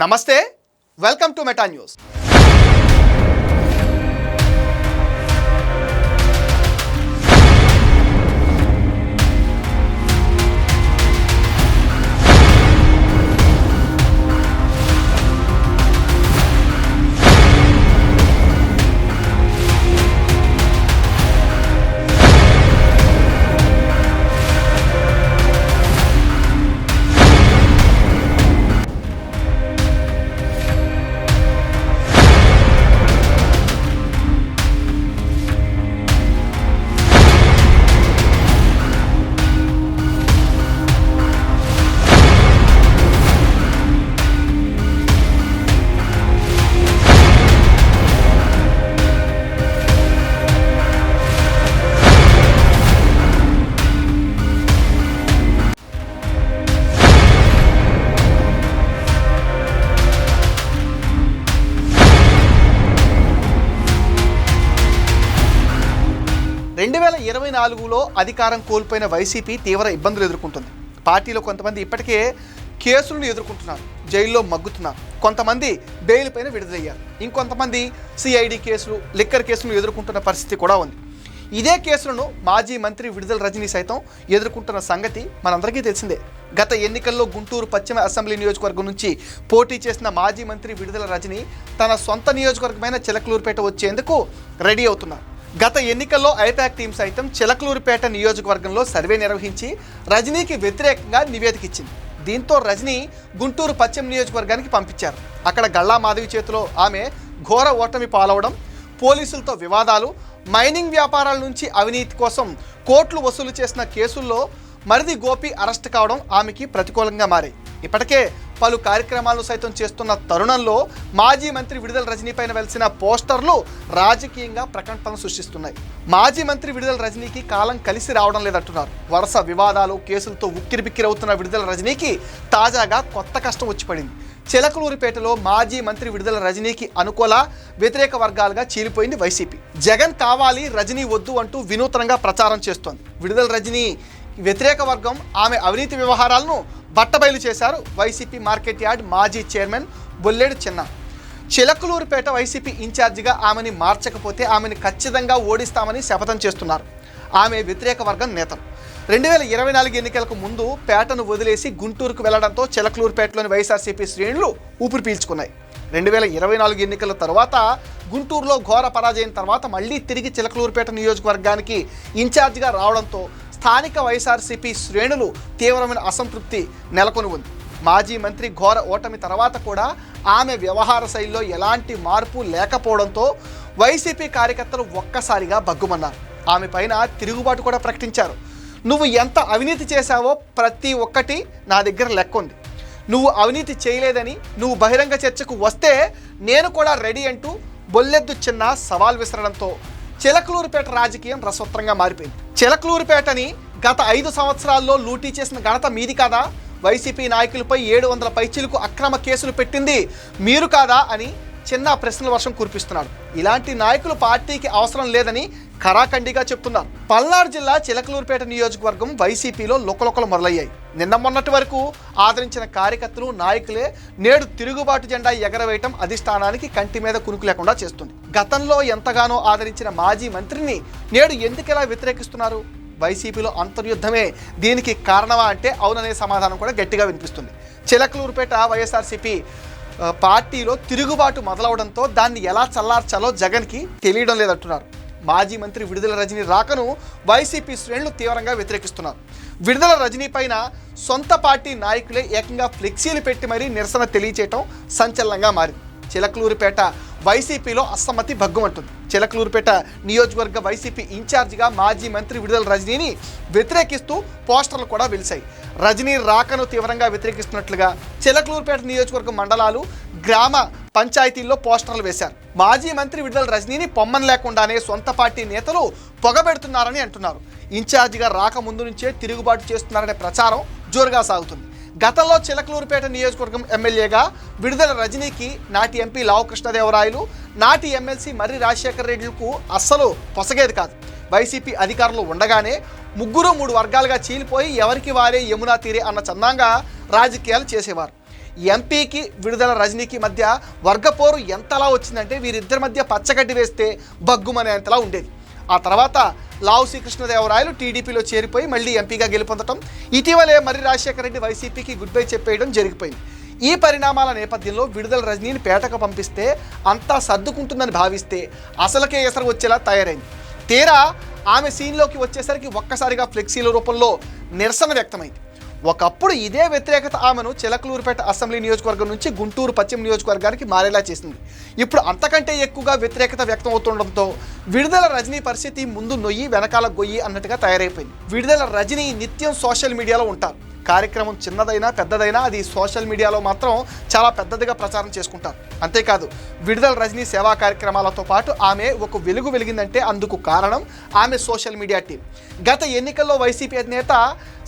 నమస్తే, welcome to meta news. రెండు 2024లో అధికారం కోల్పోయిన వైసీపీ తీవ్ర ఇబ్బందులు ఎదుర్కొంటుంది. పార్టీలో కొంతమంది ఇప్పటికే కేసులను ఎదుర్కొంటున్నారు, జైల్లో మగ్గుతున్నారు. కొంతమంది బెయిల్ పైన విడుదలయ్యారు. ఇంకొంతమంది సిఐడి కేసులు, లిక్కర్ కేసులు ఎదుర్కొంటున్న పరిస్థితి కూడా ఉంది. ఇదే కేసులను మాజీ మంత్రి విడుదల రజనీ సైతం ఎదుర్కొంటున్న సంగతి మనందరికీ తెలిసిందే. గత ఎన్నికల్లో గుంటూరు పశ్చిమ అసెంబ్లీ నియోజకవర్గం నుంచి పోటీ చేసిన మాజీ మంత్రి విడుదల రజనీ తన సొంత నియోజకవర్గమైన చిలకలూరుపేట వచ్చేందుకు రెడీ అవుతున్నారు. గత ఎన్నికల్లో ఐపాక్ టీం సైతం చిలకలూరుపేట నియోజకవర్గంలో సర్వే నిర్వహించి రజనీకి వ్యతిరేకంగా నివేదిక ఇచ్చింది. దీంతో రజనీ గుంటూరు పశ్చిమ నియోజకవర్గానికి పంపించారు. అక్కడ గల్లా మాధవి చేతిలో ఆమె ఘోర ఓటమి పాలవడం, పోలీసులతో వివాదాలు, మైనింగ్ వ్యాపారాల నుంచి అవినీతి కోసం కోట్లు వసూలు చేసిన కేసుల్లో మరిది గోపి అరెస్ట్ కావడం ఆమెకి ప్రతికూలంగా మారాయి. ఇప్పటికే పలు కార్యక్రమాలను సైతం చేస్తున్న తరుణంలో మాజీ మంత్రి విడుదల రజనీ పైన వెలిసిన పోస్టర్లు రాజకీయంగా ప్రకంపనలు సృష్టిస్తున్నాయి. మాజీ మంత్రి విడుదల రజనీకి కాలం కలిసి రావడం లేదంటున్నారు. వరుస వివాదాలు, కేసులతో ఉక్కిరిబిక్కిరవుతున్న విడుదల రజనీకి తాజాగా కొత్త కష్టం వచ్చి పడింది. చిలకలూరిపేటలో మాజీ మంత్రి విడుదల రజనీకి అనుకూల, వ్యతిరేక వర్గాలుగా చీలిపోయింది వైసీపీ. జగన్ కావాలి, రజనీ వద్దు అంటూ వినూత్నంగా ప్రచారం చేస్తోంది. విడుదల రజనీ వ్యతిరేక వర్గం ఆమె అవినీతి వ్యవహారాలను బట్టబయలు చేశారు వైసీపీ మార్కెట్ యార్డ్ మాజీ చైర్మన్ బొల్లేడు చిన్న. చిలకలూరుపేట వైసీపీ ఇన్ఛార్జిగా ఆమెని మార్చకపోతే ఆమెను ఖచ్చితంగా ఓడిస్తామని శపథం చేస్తున్నారు ఆమె వ్యతిరేక వర్గం నేతలు. 2024 ఎన్నికలకు ముందు పేటను వదిలేసి గుంటూరుకు వెళ్లడంతో చిలకలూరుపేటలోని వైఎస్ఆర్సీపీ శ్రేణులు ఊపిరి పీల్చుకున్నాయి. 2024 ఎన్నికల తర్వాత గుంటూరులో ఘోర పరాజయం తర్వాత మళ్లీ తిరిగి చిలకలూరుపేట నియోజకవర్గానికి ఇన్ఛార్జిగా రావడంతో స్థానిక వైఎస్ఆర్సీపీ శ్రేణులు తీవ్రమైన అసంతృప్తి నెలకొని ఉంది. మాజీ మంత్రి ఘోర ఓటమి తర్వాత కూడా ఆమె వ్యవహార శైలిలో ఎలాంటి మార్పు లేకపోవడంతో వైసీపీ కార్యకర్తలు ఒక్కసారిగా బగ్గుమన్నారు. ఆమె పైన తిరుగుబాటు కూడా ప్రకటించారు. నువ్వు ఎంత అవినీతి చేశావో ప్రతి ఒక్కటి నా దగ్గర లెక్క ఉంది. నువ్వు అవినీతి చేయలేదని నువ్వు బహిరంగ చర్చకు వస్తే నేను కూడా రెడీ అంటూ బొల్లెద్దు చిన్న సవాల్ విసరడంతో చిలకలూరుపేట రాజకీయం రసవత్రంగా మారిపోయింది. చిలకలూరుపేటని గత 5 సంవత్సరాల్లో లూటీ చేసిన ఘనత మీది కాదా? వైసీపీ నాయకులపై 700 పైచిలకు అక్రమ కేసులు పెట్టింది మీరు కాదా అని చిన్న ప్రశ్నల వర్షం కురిపిస్తున్నాడు. ఇలాంటి నాయకులు పార్టీకి అవసరం లేదని ఖరాఖండిగా చెప్తున్నారు. పల్నాడు జిల్లా చిలకలూరుపేట నియోజకవర్గం వైసీపీలో లుకలుకలు మొదలయ్యాయి. నిన్న మొన్నటి వరకు ఆదరించిన కార్యకర్తలు, నాయకులే నేడు తిరుగుబాటు జెండా ఎగరవేయటం అధిష్టానానికి కంటి మీద కునుకు లేకుండా చేస్తుంది. గతంలో ఎంతగానో ఆదరించిన మాజీ మంత్రిని నేడు ఎందుకెలా వ్యతిరేకిస్తున్నారు? వైసీపీలో అంతర్యుద్ధమే దీనికి కారణమా అంటే అవుననే సమాధానం కూడా గట్టిగా వినిపిస్తుంది. చిలకలూరుపేట వైఎస్ఆర్సీపీ పార్టీలో తిరుగుబాటు మొదలవడంతో దాన్ని ఎలా చల్లార్చాలో జగన్కి తెలియడం లేదంటున్నారు. మాజీ మంత్రి విడుదల రజనీ రాకను వైసీపీ శ్రేణులు తీవ్రంగా వ్యతిరేకిస్తున్నారు. విడుదల రజనీ పైన సొంత పార్టీ నాయకులే ఏకంగా ఫ్లెక్సీలు పెట్టి మరీ నిరసన తెలియచేయటం సంచలనంగా మారింది. చిలకలూరుపేట వైసీపీలో అసమ్మతి భగ్గుమంటుంది. చిలకలూరుపేట నియోజకవర్గ వైసీపీ ఇన్ఛార్జిగా మాజీ మంత్రి విడుదల రజనీని వ్యతిరేకిస్తూ పోస్టర్లు కూడా వెలిశాయి. రజనీ రాకను తీవ్రంగా వ్యతిరేకిస్తున్నట్లుగా చిలకలూరుపేట నియోజకవర్గ మండలాలు, గ్రామ పంచాయతీల్లో పోస్టర్లు వేశారు. మాజీ మంత్రి విడుదల రజనీని పొమ్మన లేకుండానే సొంత పార్టీ నేతలు పొగబెడుతున్నారని అంటున్నారు. ఇన్ఛార్జిగా రాకముందు నుంచే తిరుగుబాటు చేస్తున్నారనే ప్రచారం జోరుగా సాగుతుంది. గతంలో చిలకలూరుపేట నియోజకవర్గం ఎమ్మెల్యేగా విడుదల రజనీకి నాటి ఎంపీ లావు కృష్ణదేవరాయలు, నాటి ఎమ్మెల్సీ మర్రి రాజశేఖర రెడ్డిలకు అస్సలు పొసగేది కాదు. వైసీపీ అధికారులు ఉండగానే ముగ్గురు 3 వర్గాలుగా చీలిపోయి ఎవరికి వారే యమునా తీరే అన్న చందంగా రాజకీయాలు చేసేవారు. ఎంపీకి విడుదల రజనీకి మధ్య వర్గపోరు ఎంతలా వచ్చిందంటే వీరిద్దరి మధ్య పచ్చగడ్డి వేస్తే బగ్గుమనేంతలా ఉండేది. ఆ తర్వాత లావు శ్రీకృష్ణదేవరాయలు టీడీపీలో చేరిపోయి మళ్ళీ ఎంపీగా గెలుపొందడం, ఇటీవలే మర్రి రాజశేఖర రెడ్డి వైసీపీకి గుడ్ బై చెప్పేయడం జరిగిపోయింది. ఈ పరిణామాల నేపథ్యంలో విడుదల రజనీని పేటకు పంపిస్తే అంతా సర్దుకుంటుందని భావిస్తే అసలుకే ఎసరు వచ్చేలా తయారైంది. తీరా ఆమె సీన్లోకి వచ్చేసరికి ఒక్కసారిగా ఫ్లెక్సీల రూపంలో నిరసన వ్యక్తమైంది. ఒకప్పుడు ఇదే వ్యతిరేకత ఆమెను చిలకలూరుపేట అసెంబ్లీ నియోజకవర్గం నుంచి గుంటూరు పశ్చిమ నియోజకవర్గానికి మారేలా చేసింది. ఇప్పుడు అంతకంటే ఎక్కువగా వ్యతిరేకత వ్యక్తం అవుతుండడంతో విడుదల రజనీ పరిస్థితి ముందు నొయ్యి వెనకాల గొయ్యి అన్నట్టుగా తయారైపోయింది. విడుదల రజనీ నిత్యం సోషల్ మీడియాలో ఉంటారు. కార్యక్రమం చిన్నదైనా పెద్దదైనా అది సోషల్ మీడియాలో మాత్రం చాలా పెద్దదిగా ప్రచారం చేసుకుంటారు. అంతేకాదు విడుదల రజనీ సేవా కార్యక్రమాలతో పాటు ఆమె ఒక వెలుగు వెలిగిందంటే అందుకు కారణం ఆమె సోషల్ మీడియా టీం. గత ఎన్నికల్లో వైసీపీ అధినేత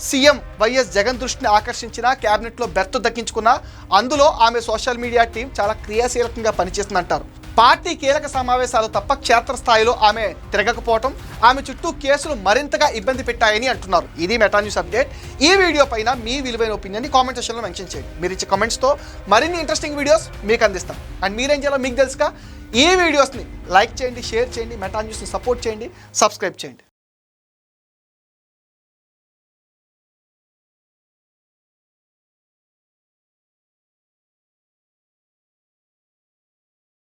సీఎం వైఎస్ జగన్ దృష్టిని ఆకర్షించిన, క్యాబినెట్లో బెర్త్ దక్కించుకున్న, అందులో ఆమె సోషల్ మీడియా టీం చాలా క్రియాశీలకంగా పనిచేస్తుందంటారు. పార్టీ కీలక సమావేశాలు తప్ప క్షేత్రస్థాయిలో ఆమె తిరగకపోవటం ఆమె చుట్టూ కేసులు మరింతగా ఇబ్బంది పెట్టాయని అంటున్నారు. ఇది మెటా న్యూస్ అప్డేట్. ఈ వీడియో పైన మీ విలువైన ఒపీనియన్ని కామెంట్ సెక్షన్లో మెన్షన్ చేయండి. మీరు ఇచ్చే కామెంట్స్తో మరిన్ని ఇంట్రెస్టింగ్ వీడియోస్ మీకు అందిస్తాం. అండ్ మీరేం చేయాలో మీకు తెలుసుగా, ఈ వీడియోస్ని లైక్ చేయండి, షేర్ చేయండి, మెటా న్యూస్ని సపోర్ట్ చేయండి, సబ్స్క్రైబ్ చేయండి.